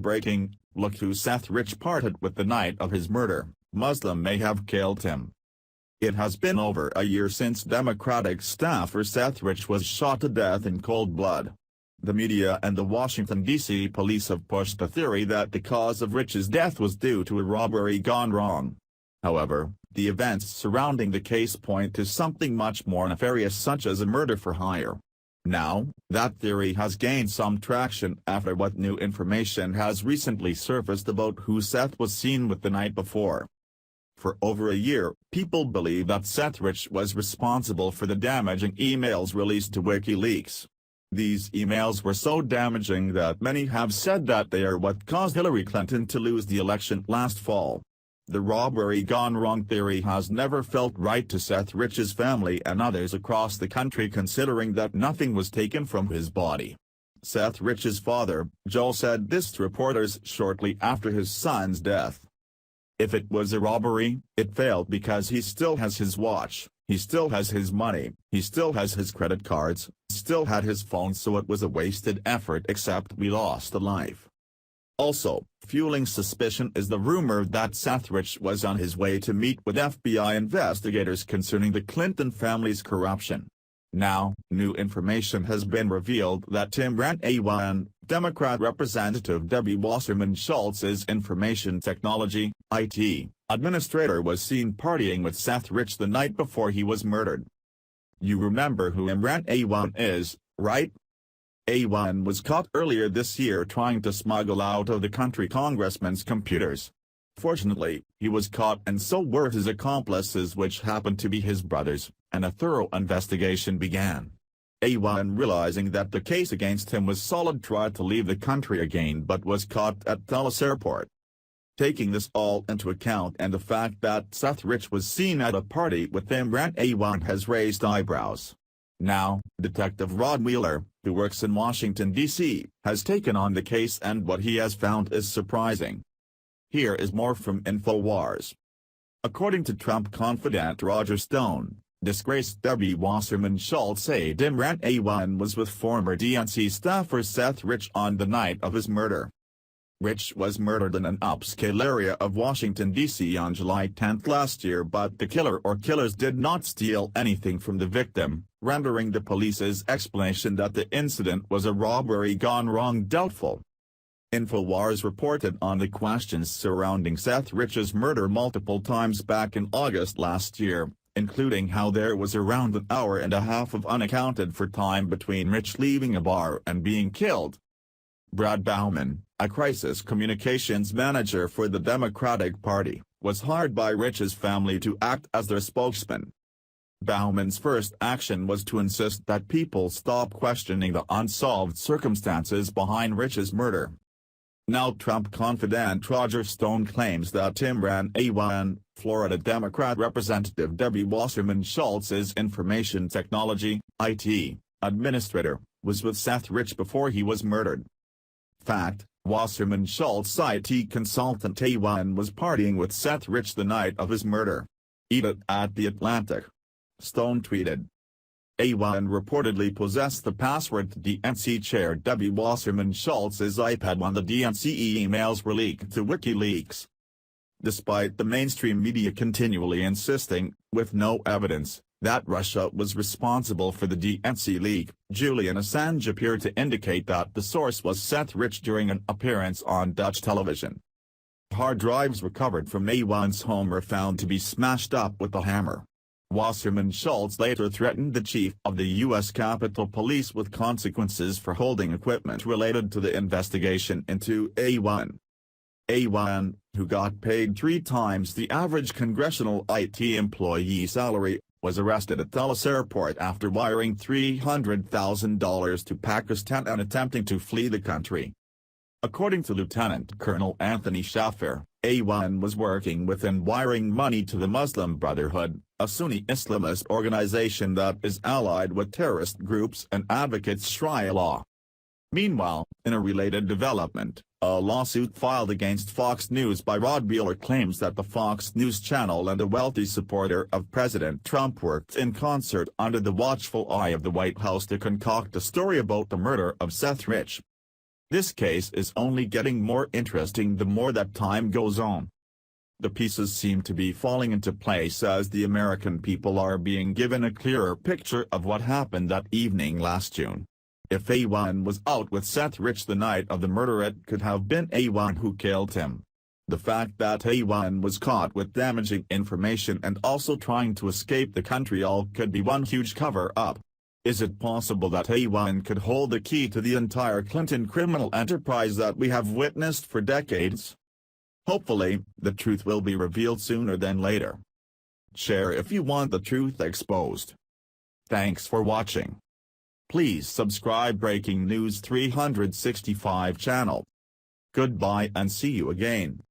breaking, look who Seth Rich parted with the night of his murder, Muslim may have killed him. It has been over a year since Democratic staffer Seth Rich was shot to death in cold blood. The media and the Washington, D.C. police have pushed the theory that the cause of Rich's death was due to a robbery gone wrong. However, the events surrounding the case point to something much more nefarious, such as a murder for hire. Now, that theory has gained some traction after what new information has recently surfaced about who Seth was seen with the night before. For over a year, people believe that Seth Rich was responsible for the damaging emails released to WikiLeaks. These emails were so damaging that many have said that they are what caused Hillary Clinton to lose the election last fall. The robbery gone wrong theory has never felt right to Seth Rich's family and others across the country, considering that nothing was taken from his body. Seth Rich's father, Joel, said this to reporters shortly after his son's death. "If it was a robbery, it failed because he still has his watch, he still has his money, he still has his credit cards, still had his phone, so it was a wasted effort, except we lost a life." Also, fueling suspicion is the rumor that Seth Rich was on his way to meet with FBI investigators concerning the Clinton family's corruption. Now, new information has been revealed that Tim Ryan, Democrat Representative Debbie Wasserman Schultz's information technology, IT, administrator, was seen partying with Seth Rich the night before he was murdered. You remember who Imran Awan is, right? Awan was caught earlier this year trying to smuggle out of the country congressman's computers. Fortunately, he was caught, and so were his accomplices, which happened to be his brothers, and a thorough investigation began. Awan, realizing that the case against him was solid, tried to leave the country again but was caught at Dallas airport. Taking this all into account and the fact that Seth Rich was seen at a party with Imran Awan has raised eyebrows. Now, Detective Rod Wheeler, who works in Washington, D.C., has taken on the case, and what he has found is surprising. Here is more from InfoWars. According to Trump confidant Roger Stone, disgraced Debbie Wasserman Schultz said Imran Awan was with former DNC staffer Seth Rich on the night of his murder. Rich was murdered in an upscale area of Washington, D.C. on July 10 last year, but the killer or killers did not steal anything from the victim, rendering the police's explanation that the incident was a robbery gone wrong doubtful. InfoWars reported on the questions surrounding Seth Rich's murder multiple times back in August last year, including how there was around an hour and a half of unaccounted for time between Rich leaving a bar and being killed. Brad Bauman, a crisis communications manager for the Democratic Party, was hired by Rich's family to act as their spokesman. Bauman's first action was to insist that people stop questioning the unsolved circumstances behind Rich's murder. Now Trump confidant Roger Stone claims that Imran Awan, Florida Democrat Representative Debbie Wasserman Schultz's information technology, IT, administrator, was with Seth Rich before he was murdered. Fact, Wasserman Schultz IT consultant Awan was partying with Seth Rich the night of his murder. Eat it at the Atlantic. Stone tweeted. Awan reportedly possessed the password to DNC chair Debbie Wasserman Schultz's iPad when the DNC emails were leaked to WikiLeaks. Despite the mainstream media continually insisting, with no evidence, that Russia was responsible for the DNC leak, Julian Assange appeared to indicate that the source was Seth Rich during an appearance on Dutch television. Hard drives recovered from Awan's home were found to be smashed up with a hammer. Wasserman Schultz later threatened the chief of the U.S. Capitol Police with consequences for holding equipment related to the investigation into Awan. Awan, who got paid 3 times the average congressional IT employee salary, was arrested at Dallas airport after wiring $300,000 to Pakistan and attempting to flee the country. According to Lieutenant Colonel Anthony Shaffer, Awan was working with and wiring money to the Muslim Brotherhood, a Sunni Islamist organization that is allied with terrorist groups and advocates Sharia law. Meanwhile, in a related development, a lawsuit filed against Fox News by Rod Wheeler claims that the Fox News channel and a wealthy supporter of President Trump worked in concert under the watchful eye of the White House to concoct a story about the murder of Seth Rich. This case is only getting more interesting the more that time goes on. The pieces seem to be falling into place as the American people are being given a clearer picture of what happened that evening last June. If A1 was out with Seth Rich the night of the murder, it could have been A1 who killed him. The fact that A1 was caught with damaging information and also trying to escape the country all could be one huge cover-up. Is it possible that A1 could hold the key to the entire Clinton criminal enterprise that we have witnessed for decades? Hopefully, the truth will be revealed sooner than later. Share if you want the truth exposed. Thanks for watching. Please subscribe Breaking News 365 channel. Goodbye and see you again.